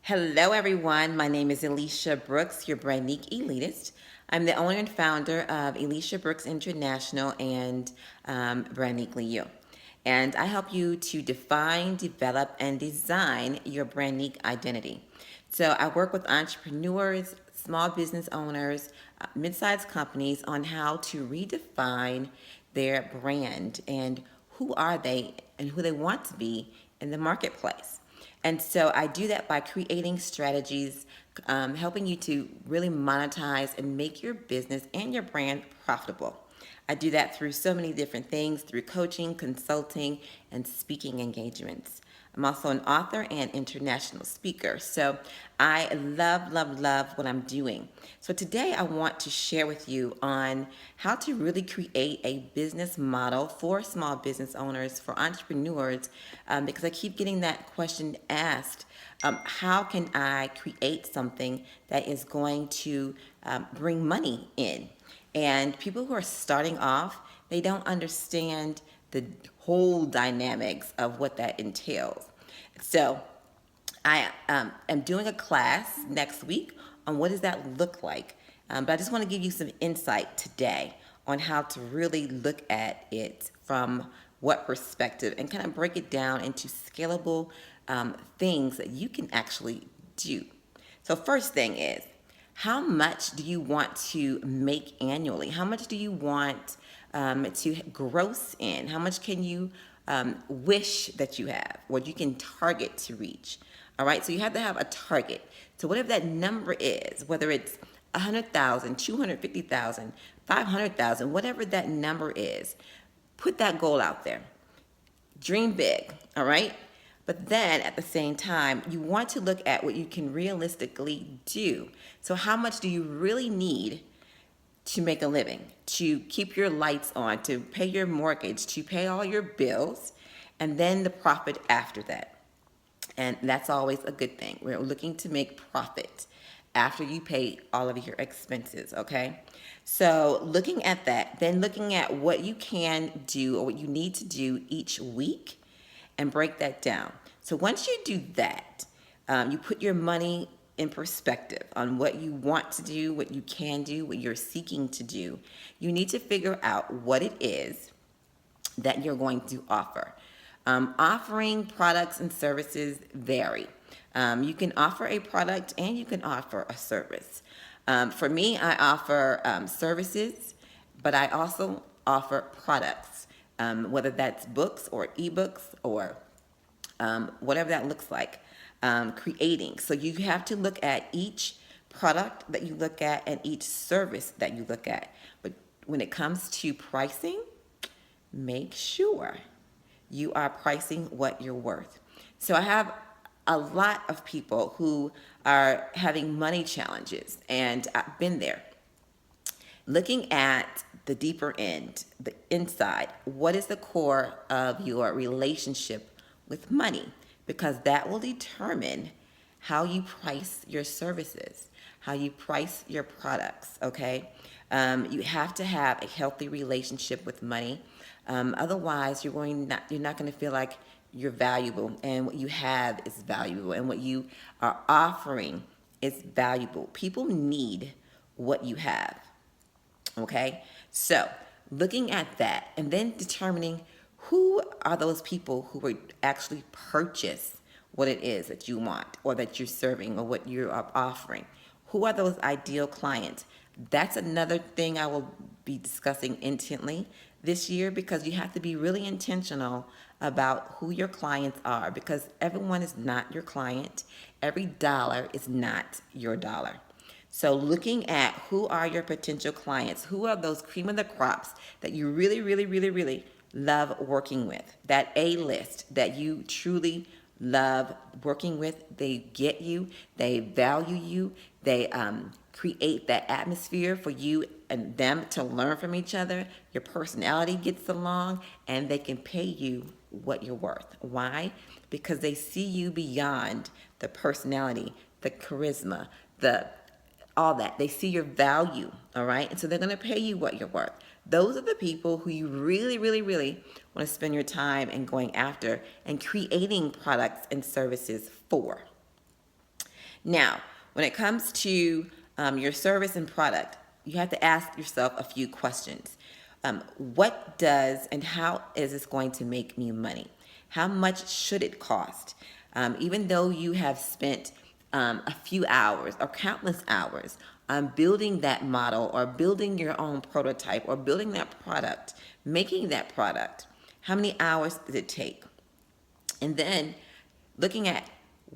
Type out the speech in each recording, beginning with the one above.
Hello, everyone. My name is Alicia Brooks, your Brandnique Elitist. I'm the owner and founder of Alicia Brooks International and Brandnique You. And I help you to define, develop, and design your Brandnique identity. So I work with entrepreneurs, small business owners, mid-sized companies on how to redefine their brand and who are they and who they want to be in the marketplace. And so I do that by creating strategies, helping you to really monetize and make your business and your brand profitable. I do that through so many different things, through coaching, consulting, and speaking engagements. I'm also an author and international speaker. So I love, love, love what I'm doing. So today I want to share with you on how to really create a business model for small business owners, for entrepreneurs, because I keep getting that question asked. How can I create something that is going to bring money in? And people who are starting off, they don't understand the whole dynamics of what that entails. So I am doing a class next week on what does that look like. But I just want to give you some insight today on how to really look at it from what perspective and kind of break it down into scalable things that you can actually do. So first thing is, how much do you want to make annually? How much do you want to gross in? How much can you wish that you have, what you can target to reach? All right, so you have to have a target. So whatever that number is, whether it's 100,000, 250,000, 500,000, whatever that number is, put that goal out there. Dream big, all right? But then at the same time, you want to look at what you can realistically do. So, how much do you really need to make a living, to keep your lights on, to pay your mortgage, to pay all your bills, and then the profit after that? And that's always a good thing. We're looking to make profit after you pay all of your expenses, okay? So looking at that, then looking at what you can do or what you need to do each week and break that down. So once you do that, you put your money in perspective on what you want to do, what you can do, what you're seeking to do. You need to figure out what it is that you're going to offer. Offering products and services vary. You can offer a product and you can offer a service. For me, I offer services, but I also offer products, whether that's books or ebooks or whatever that looks like, creating. So you have to look at each product that you look at and each service that you look at. But when it comes to pricing, make sure you are pricing what you're worth. So I have a lot of people who are having money challenges, and I've been there. Looking at the deeper end, the inside, what is the core of your relationship with money? Because that will determine how you price your services, how you price your products, okay? You have to have a healthy relationship with money. Otherwise, you're not going to feel like you're valuable, and what you have is valuable, and what you are offering is valuable. People need what you have. Okay, so looking at that and then determining who are those people who would actually purchase what it is that you want or that you're serving or what you are offering. Who are those ideal clients? That's another thing I will be discussing intently this year, because you have to be really intentional about who your clients are, because everyone is not your client. Every dollar is not your dollar. So looking at who are your potential clients, who are those cream of the crops that you really, really, really, really love working with, that A list that you truly love working with. They get you, they value you, they create that atmosphere for you and them to learn from each other. Your personality gets along, and they can pay you what you're worth. Why? Because they see you beyond the personality, the charisma, the all that. They see your value, all right? And so they're going to pay you what you're worth. Those are the people who you really, really, really want to spend your time and going after and creating products and services for. Now, when it comes to your service and product, you have to ask yourself a few questions. What does and how is this going to make me money? How much should it cost? Even though you have spent a few hours or countless hours on building that model or building your own prototype or building that product, making that product, how many hours does it take? And then looking at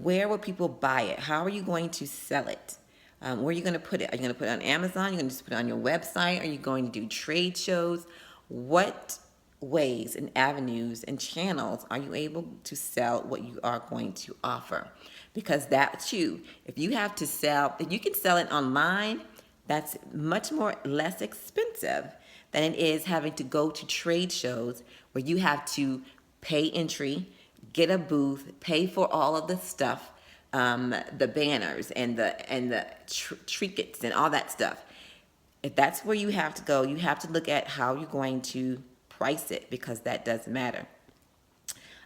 where will people buy it? How are you going to sell it? Where are you going to put it? Are you going to put it on Amazon? Are you going to just put it on your website? Are you going to do trade shows? What ways and avenues and channels are you able to sell what you are going to offer? Because that's you. If you have to sell, if you can sell it online, that's much more less expensive than it is having to go to trade shows where you have to pay entry, get a booth, pay for all of the stuff, the banners and the trinkets and all that stuff. If that's where you have to go, you have to look at how you're going to price it, because that does matter,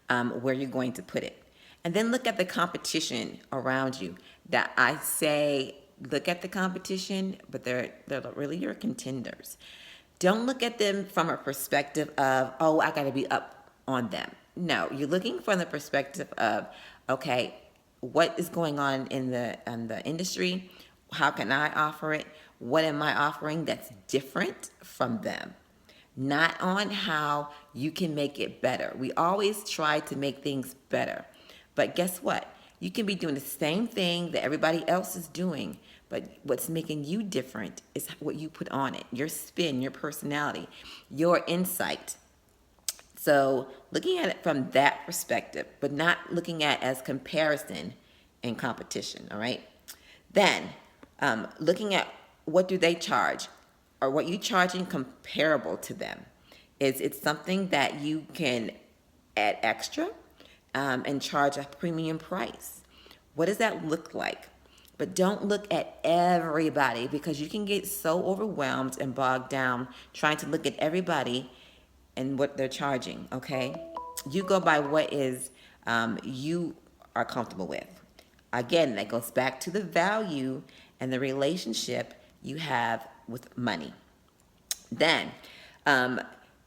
where you're going to put it. And then look at the competition around you. That I say, look at the competition, but they're really your contenders. Don't look at them from a perspective of, oh, I got to be up on them. No, you're looking from the perspective of, okay, what is going on in the industry? How can I offer it? What am I offering that's different from them? Not on how you can make it better. We always try to make things better. But guess what? You can be doing the same thing that everybody else is doing, but what's making you different is what you put on it, your spin, your personality, your insight. So looking at it from that perspective, but not looking at it as comparison and competition, all right? Then looking at what do they charge, or what you charging comparable to them. Is it something that you can add extra and charge a premium price? What does that look like? But don't look at everybody, because you can get so overwhelmed and bogged down trying to look at everybody and what they're charging, okay? You go by what is you are comfortable with. Again, that goes back to the value and the relationship you have with money. Then,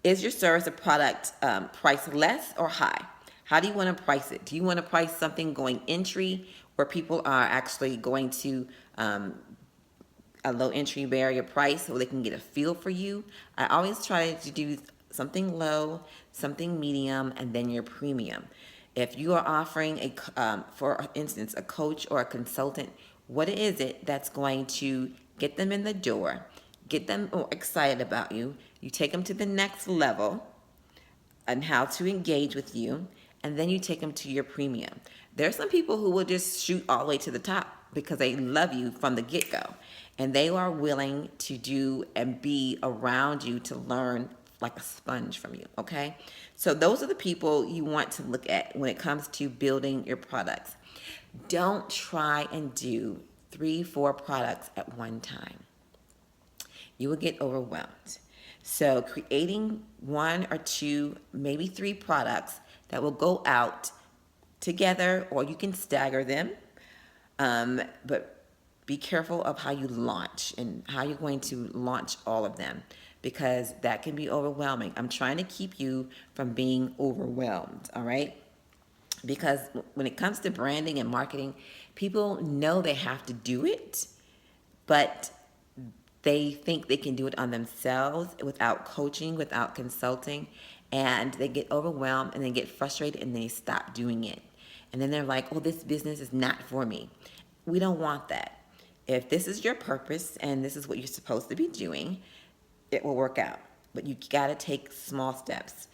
is your service or product priced less or high? How do you want to price it? Do you want to price something going entry, where people are actually going to a low entry barrier price so they can get a feel for you? I always try to do something low, something medium, and then your premium. If you are offering for instance, a coach or a consultant, what is it that's going to get them in the door, get them excited about you? You take them to the next level and how to engage with you, and then you take them to your premium. There are some people who will just shoot all the way to the top because they love you from the get-go, and they are willing to do and be around you to learn like a sponge from you, okay? So those are the people you want to look at when it comes to building your products. Don't try and do 3-4 products at one time. You will get overwhelmed. So creating 1 or 2, maybe 3 products that will go out together, or you can stagger them. But be careful of how you launch and how you're going to launch all of them, because that can be overwhelming. I'm trying to keep you from being overwhelmed, all right? Because when it comes to branding and marketing, people know they have to do it, but they think they can do it on themselves without coaching, without consulting, and they get overwhelmed and they get frustrated and they stop doing it. And then they're like, oh, this business is not for me. We don't want that. If this is your purpose and this is what you're supposed to be doing, it will work out. But you gotta take small steps.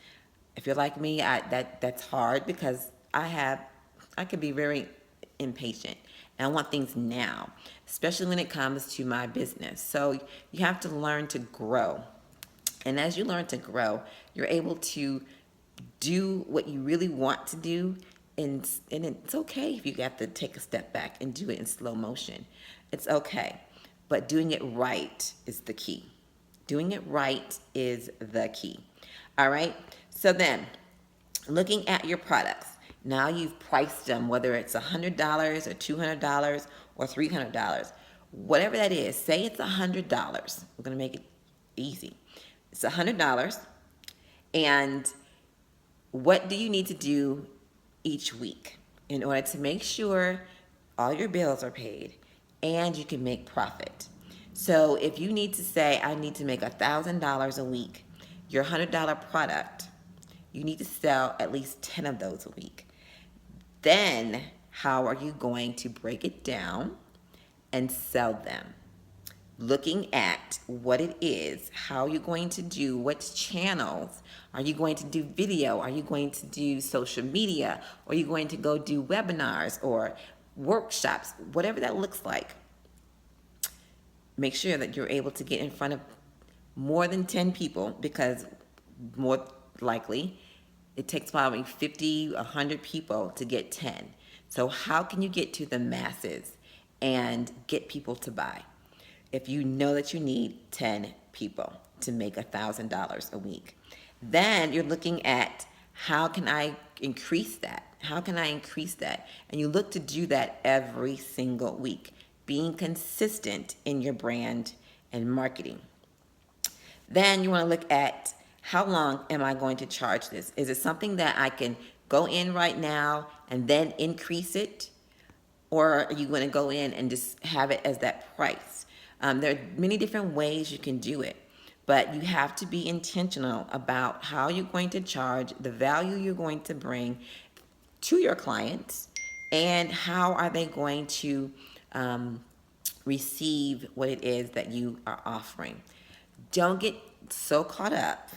If you're like me, that's hard, because I can be very impatient and I want things now, especially when it comes to my business. So you have to learn to grow. And as you learn to grow, you're able to do what you really want to do. And it's okay if you have to take a step back and do it in slow motion. It's okay. But doing it right is the key. Doing it right is the key. All right? So then, looking at your products, Now you've priced them, whether it's $100 or $200 or $300, whatever that is. Say it's $100. We're gonna make it easy. It's $100, and what do you need to do each week in order to make sure all your bills are paid and you can make profit? So if you need to say, I need to make $1,000 a week, your $100 product, you need to sell at least 10 of those a week. Then how are you going to break it down and sell them? Looking at what it is, how you're going to do, what channels. Are you going to do video? Are you going to do social media? Or are you going to go do webinars or workshops? Whatever that looks like. Make sure that you're able to get in front of more than 10 people, because more likely it takes probably 50, 100 people to get 10. So how can you get to the masses and get people to buy if you know that you need 10 people to make $1,000 a week? Then you're looking at, how can I increase that? How can I increase that? And you look to do that every single week, being consistent in your brand and marketing. Then you want to look at, how long am I going to charge this? Is it something that I can go in right now and then increase it? Or are you going to go in and just have it as that price? There are many different ways you can do it, but you have to be intentional about how you're going to charge, the value you're going to bring to your clients, and how are they going to receive what it is that you are offering. Don't get so caught up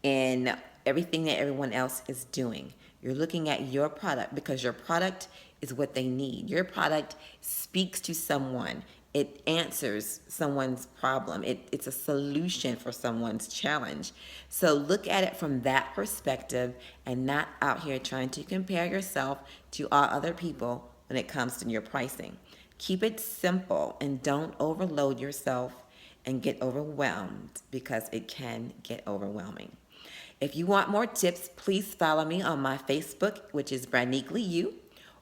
in everything that everyone else is doing. You're looking at your product, because your product is what they need. Your product speaks to someone. It answers someone's problem. It's a solution for someone's challenge. So look at it from that perspective, and not out here trying to compare yourself to all other people when it comes to your pricing. Keep it simple and don't overload yourself and get overwhelmed, because it can get overwhelming. If you want more tips, please follow me on my Facebook, which is Braniquely You,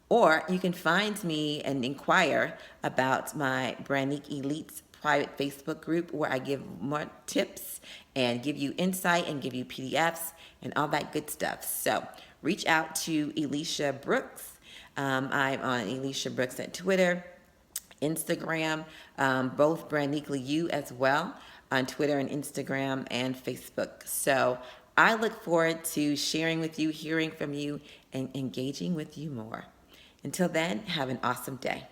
or you can find me and inquire about my Branique Elites private Facebook group, where I give more tips and give you insight and give you PDFs and all that good stuff. So reach out to Elisha Brooks. I'm on Elisha Brooks at Twitter, Instagram, both Braniquely You as well, on Twitter and Instagram and Facebook. So I look forward to sharing with you, hearing from you, and engaging with you more. Until then, have an awesome day.